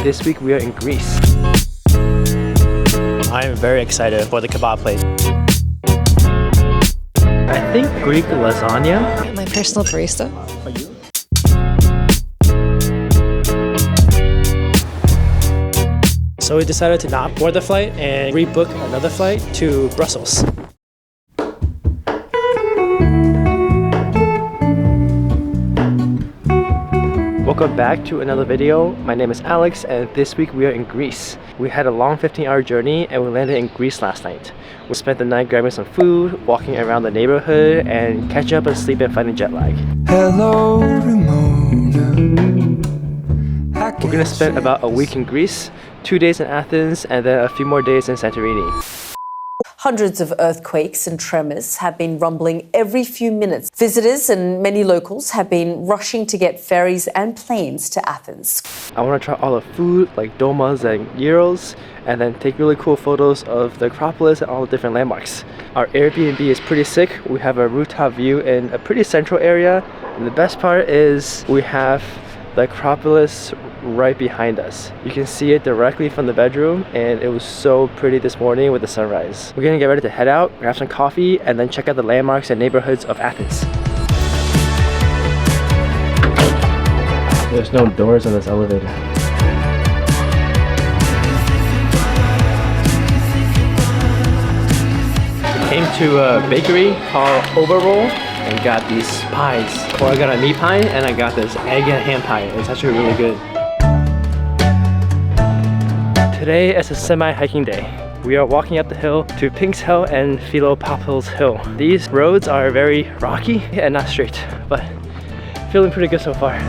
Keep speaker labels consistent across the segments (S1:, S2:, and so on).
S1: this week we are in Greece. I am very excited for the kebab place. I think Greek lasagna.
S2: My personal barista.
S1: Are you? So we decided to not board the flight and rebook another flight to Brussels. Welcome back to another video. My name is Alex and this week we are in Greece. We had a long 15-hour journey and we landed in Greece last night. We spent the night grabbing some food, walking around the neighborhood, and catching up on sleep and fighting jet lag.
S3: Hello, Ramona.
S1: We're gonna spend about a week in Greece, 2 days in Athens, and then a few more days in Santorini.
S4: Hundreds of earthquakes and tremors have been rumbling every few minutes. Visitors and many locals have been rushing to get ferries and planes to Athens.
S1: I want to try all the food like domas and gyros, and then take really cool photos of the Acropolis and all the different landmarks. Our Airbnb is pretty sick. We have a rooftop view in a pretty central area, and the best part is we have the Acropolis right behind us. You can see it directly from the bedroom, and it was so pretty this morning with the sunrise. We're gonna get ready to head out, grab some coffee, and then check out the landmarks and neighborhoods of Athens. There's no doors on this elevator. We came to a bakery called Overroll and got these pies. Or I got a meat pie and I got this egg and ham pie. It's actually really good. Today is a semi-hiking day. We are walking up the hill to Pnyx Hill and Philopapil's Hill. These roads are very rocky and not straight, but feeling pretty good so far.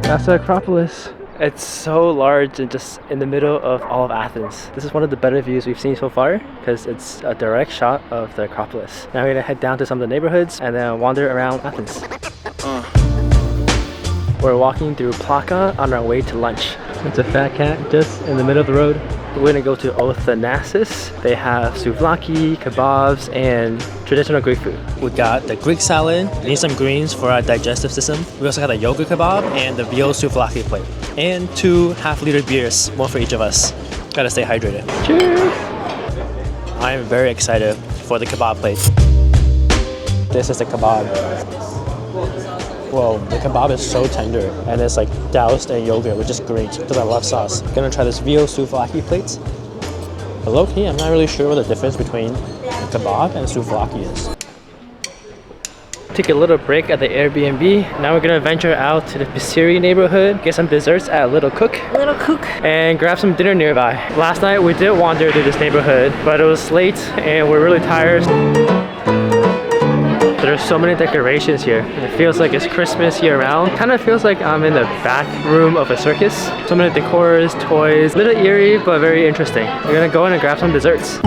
S1: That's the Acropolis. It's so large and just in the middle of all of Athens. This is one of the better views we've seen so far because it's a direct shot of the Acropolis. Now we're gonna head down to some of the neighborhoods and then wander around Athens. We're walking through Plaka on our way to lunch. It's a fat cat just in the middle of the road. We're gonna go to Thanasis. They have souvlaki, kebabs, and traditional Greek food. We got the Greek salad, we need some greens for our digestive system. We also got a yogurt kebab and the veal souvlaki plate. And 2 half-liter beers, one for each of us. Gotta stay hydrated. Cheers! I am very excited for the kebab plate. This is the kebab. Whoa, the kebab is so tender and it's like doused in yogurt, which is great because I love sauce. Gonna try this veal souvlaki plates. But low-key, I'm not really sure what the difference between a kebab and souvlaki is. Take a little break at the Airbnb. Now we're gonna venture out to the Psiri neighborhood, get some desserts at Little Kook.
S2: Little Kook.
S1: And grab some dinner nearby. Last night we did wander through this neighborhood, but it was late and we're really tired. There's so many decorations here. It feels like it's Christmas year round. Kind of feels like I'm in the back room of a circus. So many decors, toys, a little eerie, but very interesting. We're gonna go in and grab some desserts.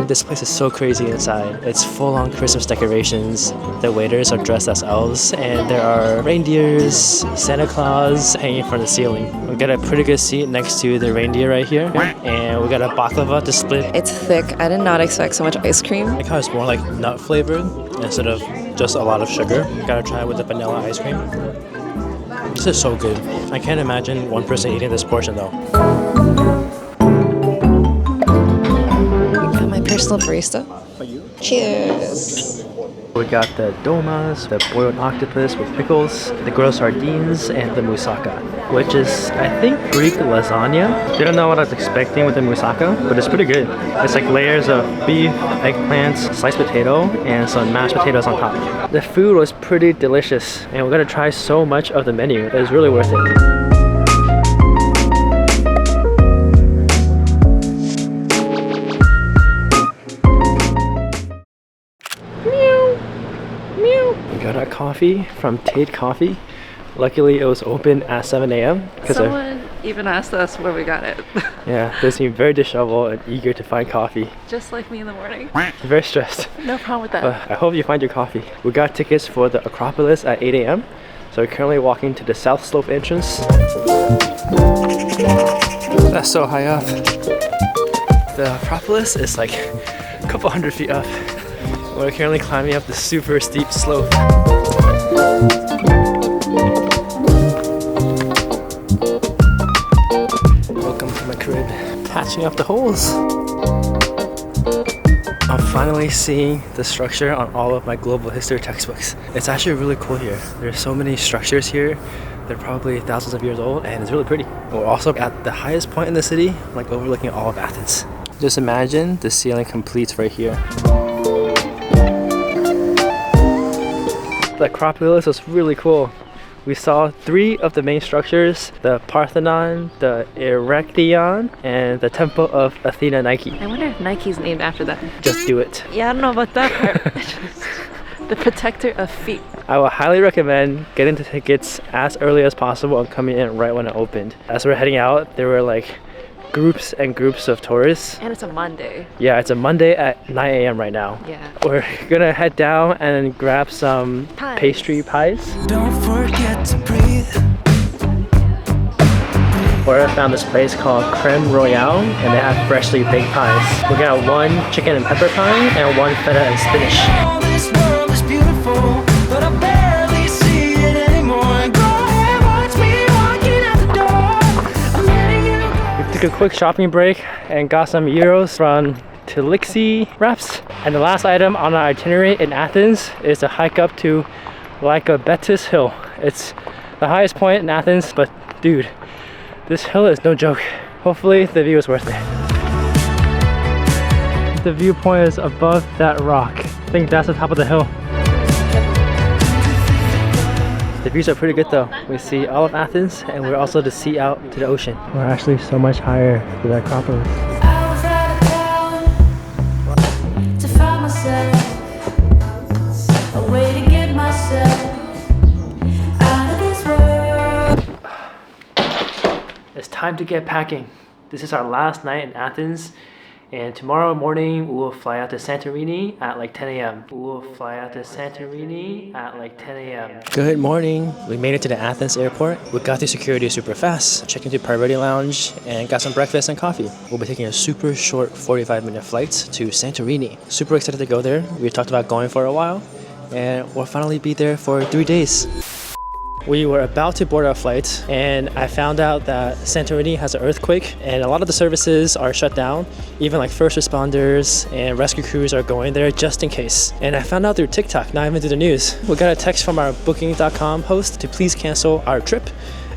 S1: This place is so crazy inside. It's full-on Christmas decorations. The waiters are dressed as elves, and there are reindeers, Santa Claus hanging from the ceiling. We got a pretty good seat next to the reindeer right here, and we got a baklava to split.
S2: It's thick. I did not expect so much ice cream.
S1: I like how it's more like nut flavored instead of just a lot of sugar. Gotta try it with the vanilla ice cream. This is so good. I can't imagine one person eating this portion though.
S2: My personal barista.
S1: For you?
S2: Cheers.
S1: We got the domas, the boiled octopus with pickles, the grilled sardines, and the moussaka, which is, I think, Greek lasagna. Didn't know what I was expecting with the moussaka, but it's pretty good. It's like layers of beef, eggplants, sliced potato, and some mashed potatoes on top. The food was pretty delicious, and we're gonna try so much of the menu. It was really worth it. Got our coffee from Tate Coffee. Luckily, it was open at 7 a.m.
S2: Someone even asked us where we got it.
S1: Yeah, they seem very disheveled and eager to find coffee.
S2: Just like me in the morning.
S1: Very stressed.
S2: No problem with that.
S1: But I hope you find your coffee. We got tickets for the Acropolis at 8 a.m. So we're currently walking to the South Slope entrance. That's so high up. The Acropolis is like a couple hundred feet up. We're currently climbing up the super steep slope. finishing up the holes. I'm finally seeing the structure on all of my global history textbooks. It's actually really cool here. There's so many structures here. They're probably thousands of years old and it's really pretty. We're also at the highest point in the city, like overlooking all of Athens. Just imagine the ceiling completes right here. The Acropolis was really cool. We saw 3 of the main structures, the Parthenon, the Erechtheion, and the Temple of Athena Nike.
S2: I wonder if Nike's named after that.
S1: Just do it.
S2: Yeah, I don't know about that part. The protector of feet.
S1: I will highly recommend getting the tickets as early as possible and coming in right when it opened. As we're heading out, there were like groups and groups of tourists.
S2: And it's a Monday.
S1: Yeah, it's a Monday at 9 a.m. right now.
S2: Yeah.
S1: We're gonna head down and grab some pastry pies.
S3: Don't forget to breathe.
S1: Where I found this place called Creme Royale, and they have freshly baked pies. We got 1 chicken and pepper pie and 1 feta and spinach.
S3: All this world is beautiful, but I barely see it anymore. Go ahead, watch me walking out the door. I'm letting you go.
S1: We took a quick shopping break and got some gyros from Thanasis wraps. And the last item on our itinerary in Athens is a hike up to Lycabettus Hill. It's the highest point in Athens, but dude, this hill is no joke. Hopefully the view is worth it. The viewpoint is above that rock. I think that's the top of the hill. The views are pretty good though. We see all of Athens and we're also to see out to the ocean. We're actually so much higher than the Acropolis.
S3: I was out of town to find myself, a way to get myself out of this world.
S1: It's time to get packing. This is our last night in Athens, and tomorrow morning we will fly out to Santorini at like 10 a.m. Good morning. We made it to the Athens airport. We got through security super fast, checked into Priority Lounge, and got some breakfast and coffee. We'll be taking a super short 45-minute flight to Santorini. Super excited to go there. We talked about going for a while, and we'll finally be there for 3 days. We were about to board our flight and I found out that Santorini has an earthquake and a lot of the services are shut down. Even like first responders and rescue crews are going there just in case. And I found out through TikTok, not even through the news. We got a text from our booking.com host to please cancel our trip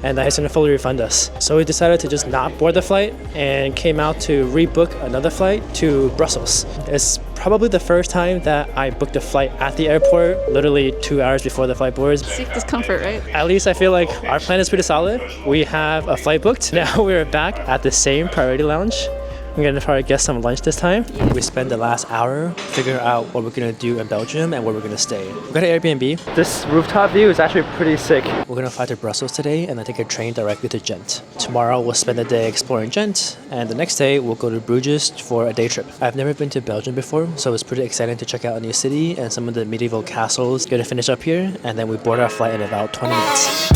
S1: and that he's going to fully refund us. So we decided to just not board the flight and came out to rebook another flight to Brussels. It's probably the first time that I booked a flight at the airport, literally 2 hours before the flight boards.
S2: Seek discomfort, right?
S1: At least I feel like our plan is pretty solid. We have a flight booked. Now we're back at the same Priority Lounge. We're gonna probably get some lunch this time. We spend the last hour figuring out what we're gonna do in Belgium and where we're gonna stay. We got an Airbnb. This rooftop view is actually pretty sick. We're gonna fly to Brussels today and then take a train directly to Ghent. Tomorrow we'll spend the day exploring Ghent, and the next day we'll go to Bruges for a day trip. I've never been to Belgium before, so it's pretty exciting to check out a new city and some of the medieval castles. Gonna finish up here, and then we board our flight in about 20 minutes.